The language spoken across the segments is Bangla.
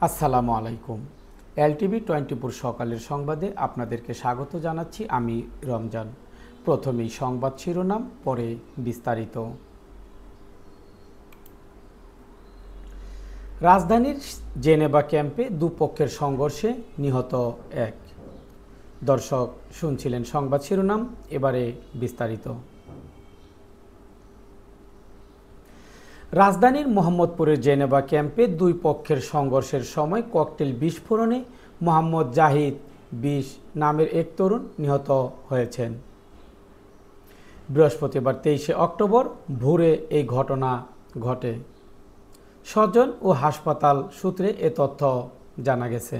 আসসালামু আলাইকুম। এলটিভি 24 সকালের সংবাদে আপনাদেরকে স্বাগত জানাচ্ছি। আমি রমজান। প্রথমেই সংবাদ শিরোনাম, পরে বিস্তারিত। রাজধানীর জেনেভা ক্যাম্পে দুপক্ষের সংঘর্ষে নিহত এক। দর্শক, শুনছিলেন সংবাদ শিরোনাম, এবারে বিস্তারিত। রাজধানীর মোহাম্মদপুরের জেনেভা ক্যাম্পে দুই পক্ষের সংঘর্ষের সময় ককটেল বিস্ফোরণে মোহাম্মদ জাহিদ 20 নামের এক তরুণ নিহত হয়েছেন। বৃহস্পতিবার 23 অক্টোবর ভোরে এই ঘটনা ঘটে। স্বজন ও হাসপাতাল সূত্রে এ তথ্য জানা গেছে।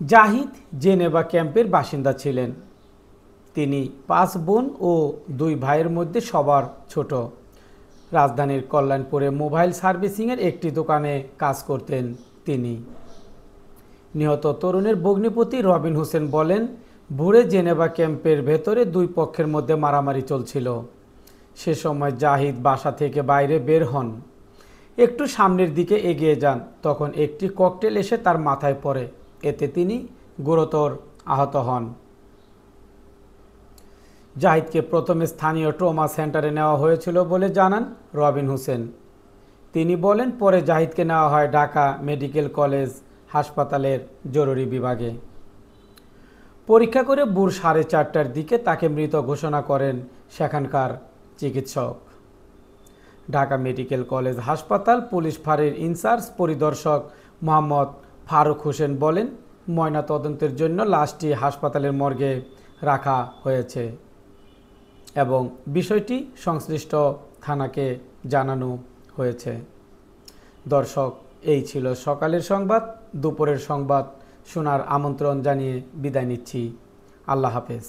জাহিদ জেনেভা ক্যাম্পের বাসিন্দা ছিলেন। তিনি 5 বোন ও 2 ভাইয়ের মধ্যে সবার ছোট। রাজধানীর কল্যাণপুরে মোবাইল সার্ভিসিংয়ের একটি দোকানে কাজ করতেন তিনি। নিহত তরুণের ভগ্নিপতি রবিন হোসেন বলেন, ভোরে জেনেভা ক্যাম্পের ভেতরে দুই পক্ষের মধ্যে মারামারি চলছিল। সে সময় জাহিদ বাসা থেকে বাইরে বের হন। একটু সামনের দিকে এগিয়ে যান, তখন একটি ককটেল এসে তার মাথায় পড়ে। এতে তিনি গুরুতর আহত হন। জাহিদকে প্রথমে স্থানীয় ট্রমা সেন্টারে নেওয়া হয়েছিল বলে জানান রবিন হোসেন। তিনি বলেন, পরে জাহিদকে নেওয়া হয় ঢাকা মেডিকেল কলেজ হাসপাতালের জরুরি বিভাগে। পরীক্ষা করে ভোর 4:30টার দিকে তাকে মৃত ঘোষণা করেন সেখানকার চিকিৎসক। ঢাকা মেডিকেল কলেজ হাসপাতাল পুলিশ ফাঁড়ির ইনচার্জ পরিদর্শক মোহাম্মদ ফারুক হোসেন বলেন, ময়নাতদন্তের জন্য লাশটি হাসপাতালের মর্গে রাখা হয়েছে এবং বিষয়টি সংশ্লিষ্ট থানাকে জানানো হয়েছে। দর্শক, এই ছিল সকালের সংবাদ। দুপুরের সংবাদ শোনার আমন্ত্রণ জানিয়ে বিদায় নিচ্ছি। আল্লাহ হাফেজ।